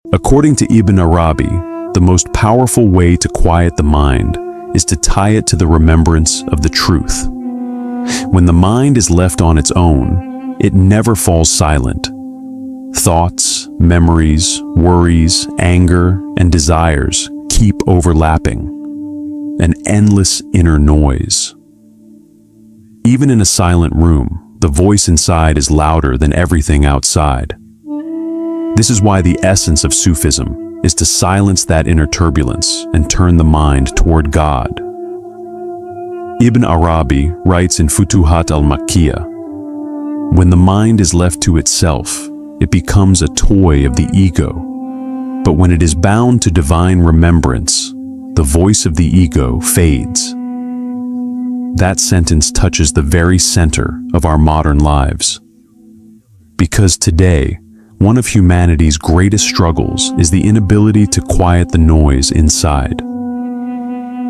According to Ibn Arabi, the most powerful way to quiet the mind is to tie it to the remembrance of the truth. When the mind is left on its own, it never falls silent. Thoughts, memories, worries, anger, and desires keep overlapping, an endless inner noise. Even in a silent room, the voice inside is louder than everything outside. This is why the essence of Sufism is to silence that inner turbulence and turn the mind toward God. Ibn Arabi writes in Futuhat al-Makkiyah, "When the mind is left to itself, it becomes a toy of the ego. But when it is bound to divine remembrance, the voice of the ego fades." That sentence touches the very center of our modern lives. Because today, one of humanity's greatest struggles is the inability to quiet the noise inside.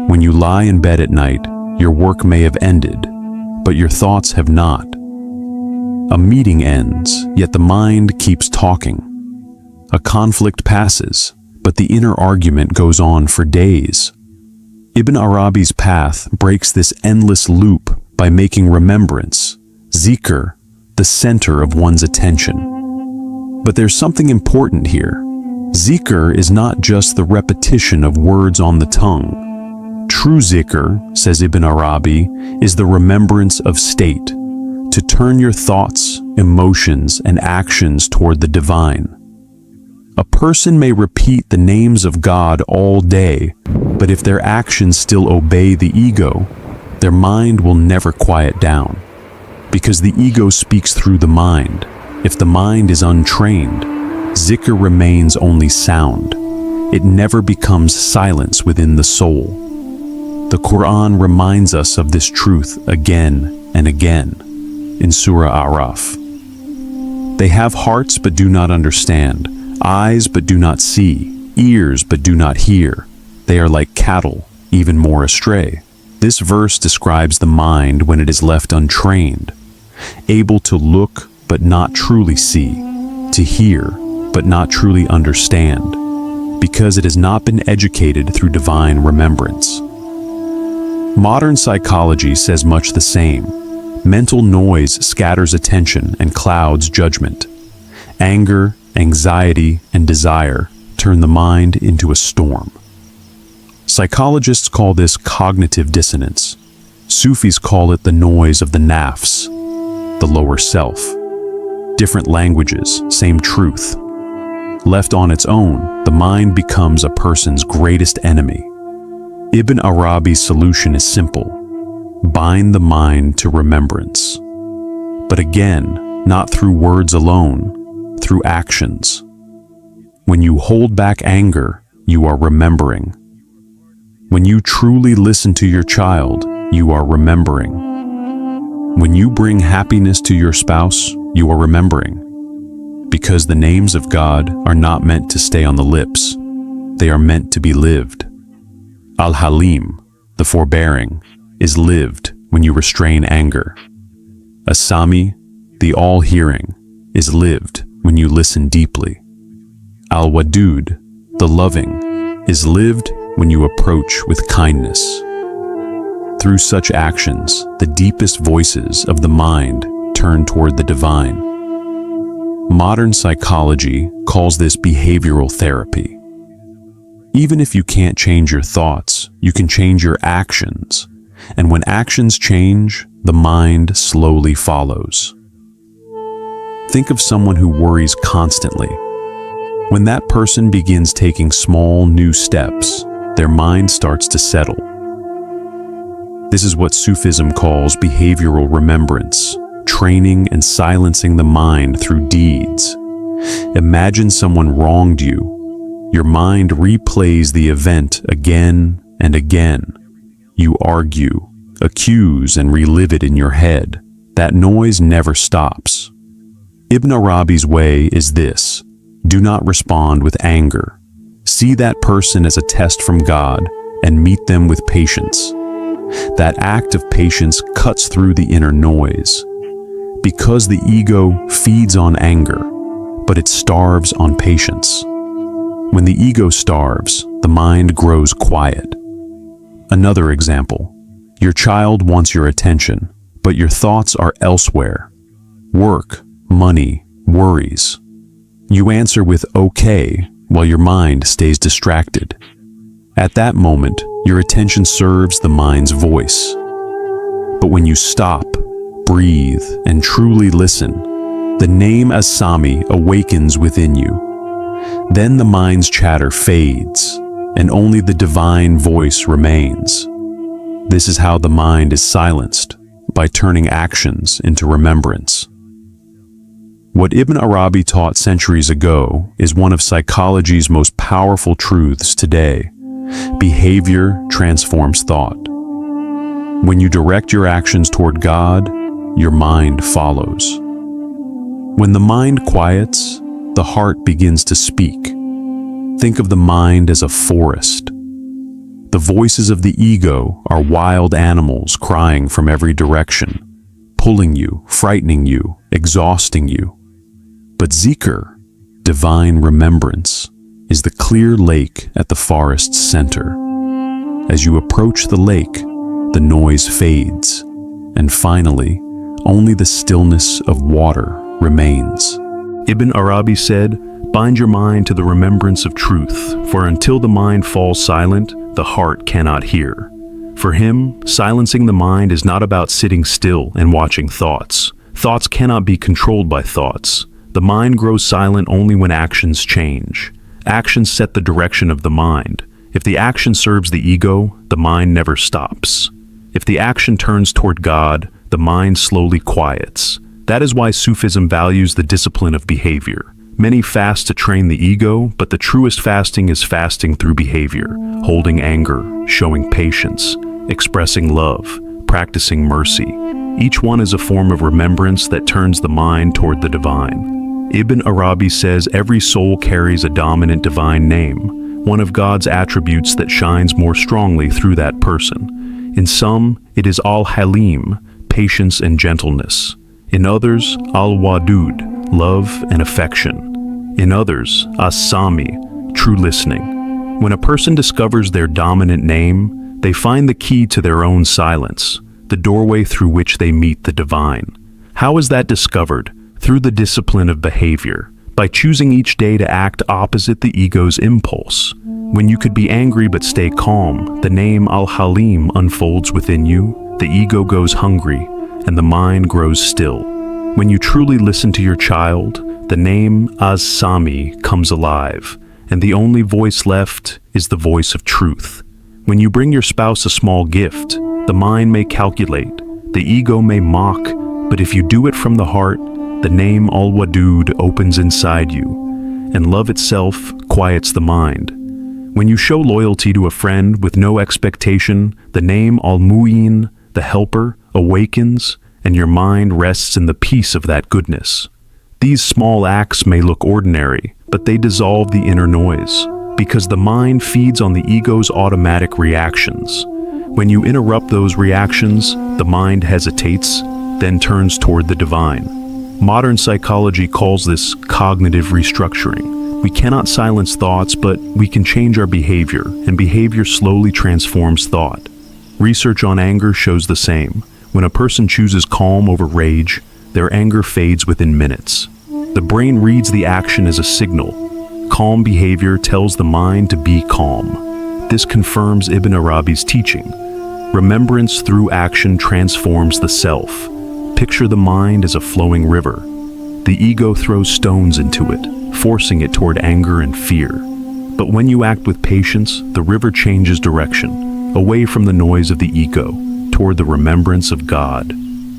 When you lie in bed at night, your work may have ended, but your thoughts have not. A meeting ends, yet the mind keeps talking. A conflict passes, but the inner argument goes on for days. Ibn Arabi's path breaks this endless loop by making remembrance, Dhikr, the center of one's attention. But there's something important here. Dhikr is not just the repetition of words on the tongue. True Dhikr, says Ibn Arabi, is the remembrance of state, to turn your thoughts, emotions, and actions toward the divine. A person may repeat the names of God all day, but if their actions still obey the ego, their mind will never quiet down. Because the ego speaks through the mind. If the mind is untrained, Dhikr remains only sound. It never becomes silence within the soul. The Quran reminds us of this truth again and again. In Surah Araf, "They have hearts but do not understand, eyes but do not see, ears but do not hear. They are like cattle, even more astray." This verse describes the mind when it is left untrained, able to look but not truly see, to hear but not truly understand, because it has not been educated through divine remembrance. Modern psychology says much the same. Mental noise scatters attention and clouds judgment. Anger, anxiety, and desire turn the mind into a storm. Psychologists call this cognitive dissonance. Sufis call it the noise of the nafs, the lower self. Different languages, same truth. Left on its own, the mind becomes a person's greatest enemy. Ibn Arabi's solution is simple. Bind the mind to remembrance. But again, not through words alone, through actions. When you hold back anger, you are remembering. When you truly listen to your child, you are remembering. When you bring happiness to your spouse, you are remembering. Because the names of God are not meant to stay on the lips. They are meant to be lived. Al-Halim, the forbearing, is lived when you restrain anger. As-Sami, the all-hearing, is lived when you listen deeply. Al-Wadud, the loving, is lived when you approach with kindness. Through such actions, the deepest voices of the mind turn toward the divine. Modern psychology calls this behavioral therapy. Even if you can't change your thoughts, you can change your actions. And when actions change, the mind slowly follows. Think of someone who worries constantly. When that person begins taking small, new steps, their mind starts to settle. This is what Sufism calls behavioral remembrance, training and silencing the mind through deeds. Imagine someone wronged you. Your mind replays the event again and again. You argue, accuse, and relive it in your head. That noise never stops. Ibn Arabi's way is this: do not respond with anger. See that person as a test from God and meet them with patience. That act of patience cuts through the inner noise. Because the ego feeds on anger, but it starves on patience. When the ego starves, the mind grows quiet. Another example. Your child wants your attention, but your thoughts are elsewhere. Work, money, worries. You answer with okay, while your mind stays distracted. At that moment, your attention serves the mind's voice. But when you stop, breathe, and truly listen, the name As-Sami awakens within you. Then the mind's chatter fades, and only the divine voice remains. This is how the mind is silenced, by turning actions into remembrance. What Ibn Arabi taught centuries ago is one of psychology's most powerful truths today. Behavior transforms thought. When you direct your actions toward God, your mind follows. When the mind quiets, the heart begins to speak. Think of the mind as a forest. The voices of the ego are wild animals crying from every direction, pulling you, frightening you, exhausting you. But Dhikr, divine remembrance, is the clear lake at the forest's center. As you approach the lake, the noise fades, and finally, only the stillness of water remains. Ibn Arabi said, "Bind your mind to the remembrance of truth, for until the mind falls silent, the heart cannot hear." For him, silencing the mind is not about sitting still and watching thoughts. Thoughts cannot be controlled by thoughts. The mind grows silent only when actions change. Actions set the direction of the mind. If the action serves the ego, the mind never stops. If the action turns toward God, the mind slowly quiets. That is why Sufism values the discipline of behavior. Many fast to train the ego, but the truest fasting is fasting through behavior, holding anger, showing patience, expressing love, practicing mercy. Each one is a form of remembrance that turns the mind toward the divine. Ibn Arabi says every soul carries a dominant divine name, one of God's attributes that shines more strongly through that person. In some, it is Al-Halim, patience and gentleness. In others, Al-Wadud, love and affection. In others, As-Sami, true listening. When a person discovers their dominant name, they find the key to their own silence, the doorway through which they meet the divine. How is that discovered? Through the discipline of behavior, by choosing each day to act opposite the ego's impulse. When you could be angry but stay calm, the name Al-Halim unfolds within you, the ego goes hungry, and the mind grows still. When you truly listen to your child, the name As-Sami comes alive, and the only voice left is the voice of truth. When you bring your spouse a small gift, the mind may calculate, the ego may mock, but if you do it from the heart, the name Al-Wadud opens inside you, and love itself quiets the mind. When you show loyalty to a friend with no expectation, the name Al-Mu'in, the helper, awakens, and your mind rests in the peace of that goodness. These small acts may look ordinary, but they dissolve the inner noise, because the mind feeds on the ego's automatic reactions. When you interrupt those reactions, the mind hesitates, then turns toward the divine. Modern psychology calls this cognitive restructuring. We cannot silence thoughts, but we can change our behavior, and behavior slowly transforms thought. Research on anger shows the same. When a person chooses calm over rage, their anger fades within minutes. The brain reads the action as a signal. Calm behavior tells the mind to be calm. This confirms Ibn Arabi's teaching. Remembrance through action transforms the self. Picture the mind as a flowing river. The ego throws stones into it, forcing it toward anger and fear. But when you act with patience, the river changes direction, away from the noise of the ego, toward the remembrance of God.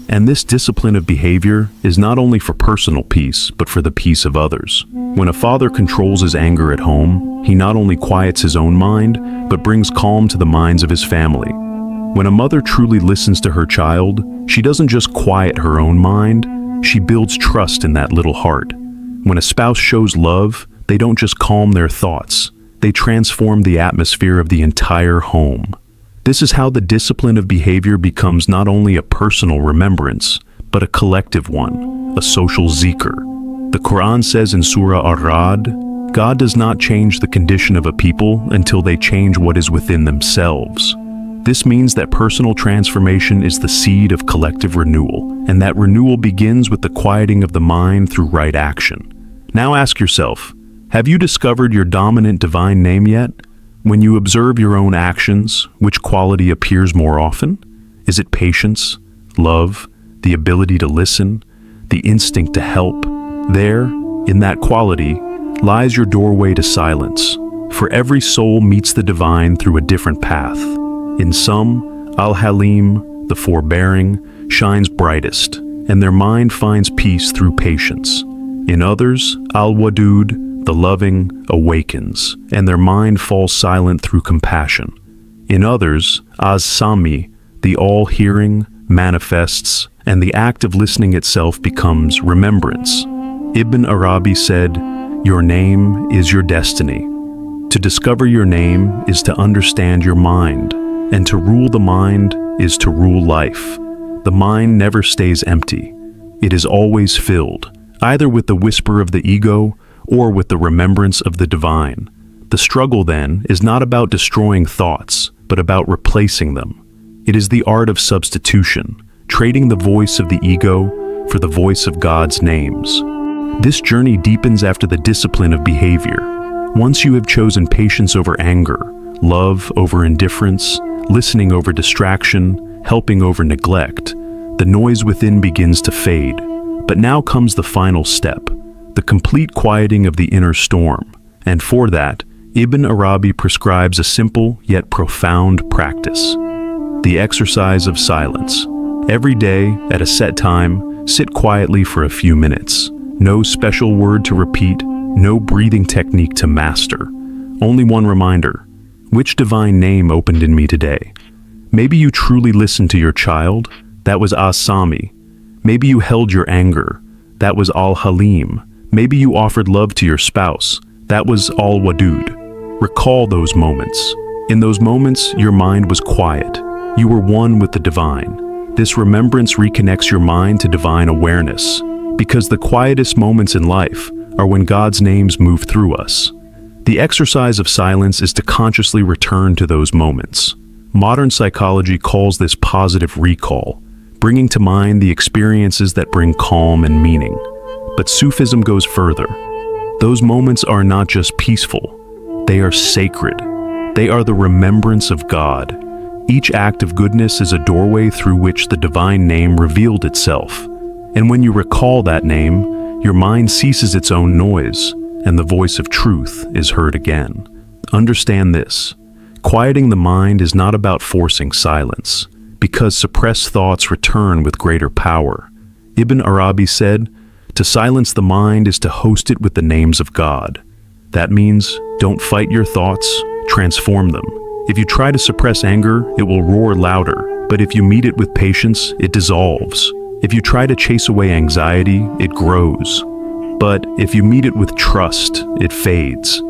And this discipline of behavior is not only for personal peace, but for the peace of others. When a father controls his anger at home, he not only quiets his own mind, but brings calm to the minds of his family. When a mother truly listens to her child, she doesn't just quiet her own mind, she builds trust in that little heart. When a spouse shows love, they don't just calm their thoughts, they transform the atmosphere of the entire home. This is how the discipline of behavior becomes not only a personal remembrance, but a collective one, a social dhikr. The Quran says in Surah Ar-Ra'd, God does not change the condition of a people until they change what is within themselves. This means that personal transformation is the seed of collective renewal, and that renewal begins with the quieting of the mind through right action. Now ask yourself, have you discovered your dominant divine name yet? When you observe your own actions, which quality appears more often? Is it patience, love, the ability to listen, the instinct to help? There, in that quality, lies your doorway to silence. For every soul meets the divine through a different path. In some, Al-Halim, the forbearing, shines brightest, and their mind finds peace through patience. In others, Al-Wadud, the loving, awakens, and their mind falls silent through compassion. In others, Az-Sami, the all-hearing, manifests, and the act of listening itself becomes remembrance. Ibn Arabi said, "Your name is your destiny." To discover your name is to understand your mind, and to rule the mind is to rule life. The mind never stays empty. It is always filled, either with the whisper of the ego or with the remembrance of the divine. The struggle, then, is not about destroying thoughts, but about replacing them. It is the art of substitution, trading the voice of the ego for the voice of God's names. This journey deepens after the discipline of behavior. Once you have chosen patience over anger, love over indifference, listening over distraction, helping over neglect, the noise within begins to fade. But now comes the final step, the complete quieting of the inner storm. And for that, Ibn Arabi prescribes a simple yet profound practice: the exercise of silence. Every day, at a set time, sit quietly for a few minutes. No special word to repeat, no breathing technique to master. Only one reminder: which divine name opened in me today? Maybe you truly listened to your child. That was As-Sami. Maybe you held your anger. That was Al-Halim. Maybe you offered love to your spouse. That was Al-Wadud. Recall those moments. In those moments, your mind was quiet. You were one with the divine. This remembrance reconnects your mind to divine awareness, because the quietest moments in life are when God's names move through us. The exercise of silence is to consciously return to those moments. Modern psychology calls this positive recall, bringing to mind the experiences that bring calm and meaning. But Sufism goes further. Those moments are not just peaceful, they are sacred. They are the remembrance of God. Each act of goodness is a doorway through which the divine name revealed itself. And when you recall that name, your mind ceases its own noise, and the voice of truth is heard again. Understand this: quieting the mind is not about forcing silence, because suppressed thoughts return with greater power. Ibn Arabi said, "To silence the mind is to host it with the names of God." That means, don't fight your thoughts, transform them. If you try to suppress anger, it will roar louder, but if you meet it with patience, it dissolves. If you try to chase away anxiety, it grows. But if you meet it with trust, it fades.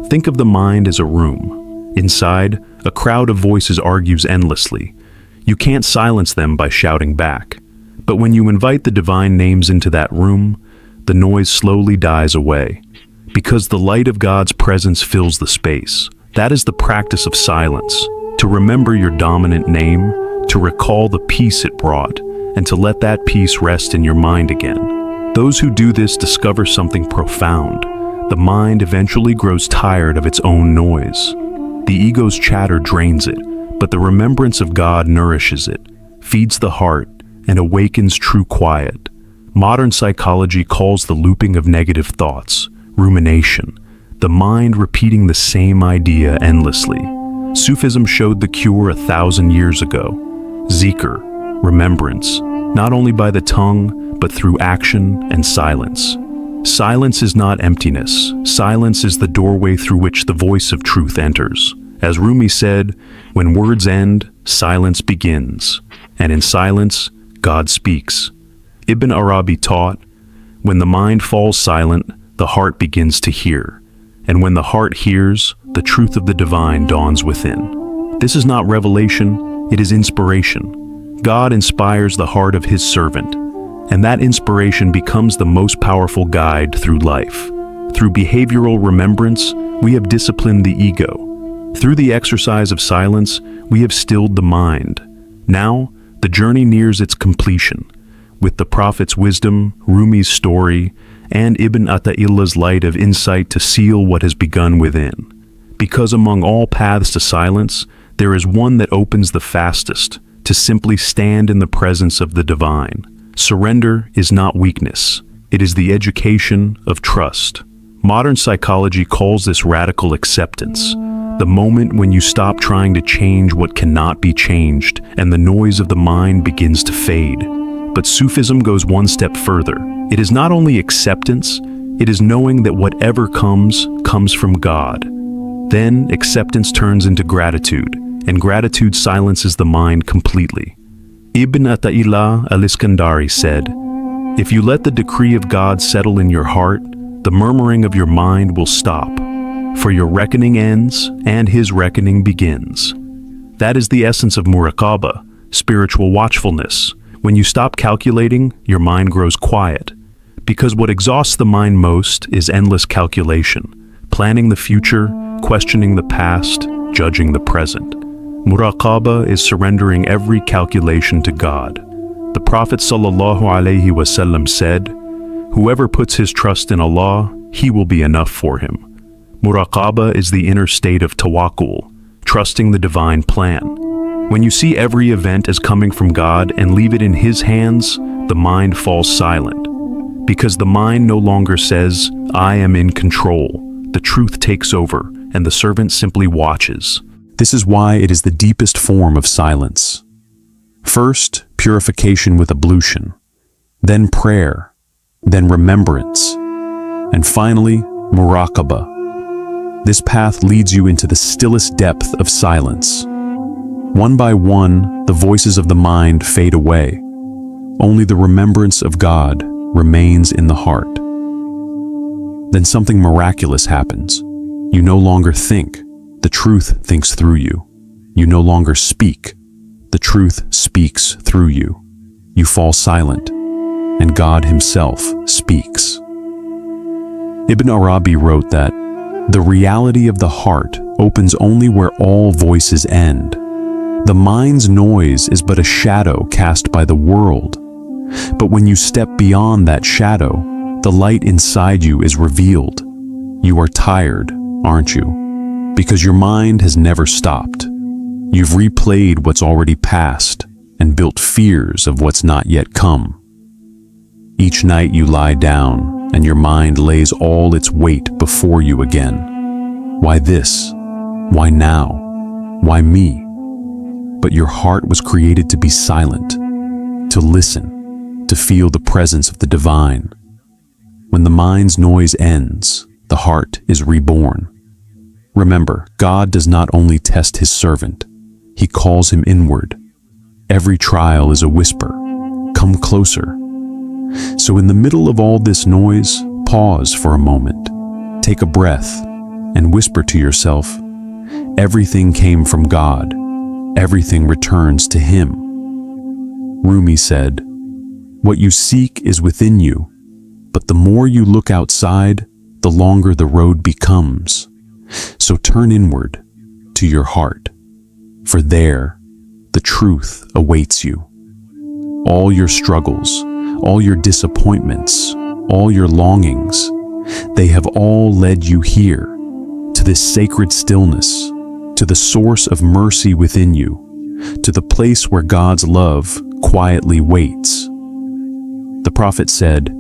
Think of the mind as a room. Inside, a crowd of voices argues endlessly. You can't silence them by shouting back. But when you invite the divine names into that room, the noise slowly dies away, because the light of God's presence fills the space. That is the practice of silence, to remember your dominant name, to recall the peace it brought, and to let that peace rest in your mind again. Those who do this discover something profound. The mind eventually grows tired of its own noise. The ego's chatter drains it, but the remembrance of God nourishes it, feeds the heart, and awakens true quiet. Modern psychology calls the looping of negative thoughts rumination, the mind repeating the same idea endlessly. Sufism showed the cure 1,000 years ago. Dhikr, remembrance, not only by the tongue, but through action and silence. Silence is not emptiness. Silence is the doorway through which the voice of truth enters. As Rumi said, when words end, silence begins, and in silence, God speaks. Ibn Arabi taught, when the mind falls silent, the heart begins to hear, and when the heart hears, the truth of the divine dawns within. This is not revelation, it is inspiration. God inspires the heart of His servant, and that inspiration becomes the most powerful guide through life. Through behavioral remembrance, we have disciplined the ego. Through the exercise of silence, we have stilled the mind. Now, the journey nears its completion. With the Prophet's wisdom, Rumi's story, and Ibn Atta'illah's light of insight to seal what has begun within. Because among all paths to silence, there is one that opens the fastest, to simply stand in the presence of the divine. Surrender is not weakness. It is the education of trust. Modern psychology calls this radical acceptance, the moment when you stop trying to change what cannot be changed and the noise of the mind begins to fade. But Sufism goes one step further. It is not only acceptance, it is knowing that whatever comes from God. Then acceptance turns into gratitude, and gratitude silences the mind completely. Ibn Atta'illah al-Iskandari said, "If you let the decree of God settle in your heart, the murmuring of your mind will stop, for your reckoning ends and his reckoning begins." That is the essence of muraqabah, spiritual watchfulness. When you stop calculating, your mind grows quiet. Because what exhausts the mind most is endless calculation, planning the future, questioning the past, judging the present. Muraqabah is surrendering every calculation to God. The Prophet ﷺ said, "Whoever puts his trust in Allah, He will be enough for him." Muraqabah is the inner state of tawakkul, trusting the divine plan. When you see every event as coming from God and leave it in His hands, the mind falls silent. Because the mind no longer says, "I am in control." The truth takes over, and the servant simply watches. This is why it is the deepest form of silence. First, purification with ablution, then prayer, then remembrance, and finally, muraqabah. This path leads you into the stillest depth of silence. One by one, the voices of the mind fade away. Only the remembrance of God remains in the heart. Then something miraculous happens. You no longer think, the truth thinks through you. You no longer speak, the truth speaks through you. You fall silent, and God Himself speaks. Ibn Arabi wrote that, "The reality of the heart opens only where all voices end. The mind's noise is but a shadow cast by the world. But when you step beyond that shadow, the light inside you is revealed. You are tired, aren't you? Because your mind has never stopped. You've replayed what's already passed and built fears of what's not yet come. Each night you lie down and your mind lays all its weight before you again. Why this? Why now? Why me? But your heart was created to be silent, to listen, to feel the presence of the divine. When the mind's noise ends, the heart is reborn. Remember, God does not only test His servant, He calls him inward. Every trial is a whisper, "Come closer." So in the middle of all this noise, pause for a moment, take a breath, and whisper to yourself, "Everything came from God. Everything returns to Him." Rumi said, "What you seek is within you, but the more you look outside, the longer the road becomes. So turn inward to your heart, for there the truth awaits you. All your struggles, all your disappointments, all your longings, they have all led you here, to this sacred stillness, to the source of mercy within you, to the place where God's love quietly waits." The Prophet said,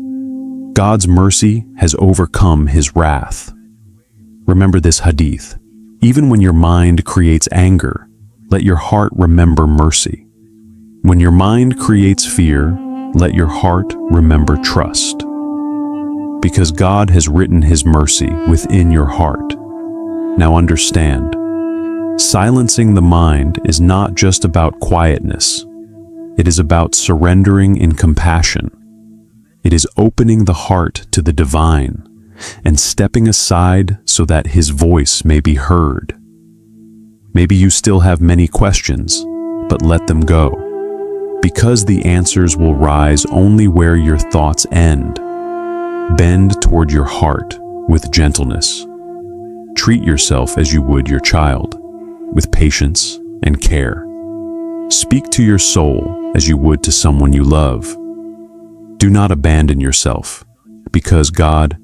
"God's mercy has overcome His wrath." Remember this hadith. Even when your mind creates anger, let your heart remember mercy. When your mind creates fear, let your heart remember trust. Because God has written His mercy within your heart. Now understand, silencing the mind is not just about quietness. It is about surrendering in compassion. It is opening the heart to the divine and stepping aside so that His voice may be heard. Maybe you still have many questions, but let them go, because the answers will rise only where your thoughts end. Bend toward your heart, with gentleness. Treat yourself as you would your child, with patience and care. Speak to your soul as you would to someone you love. Do not abandon yourself, because God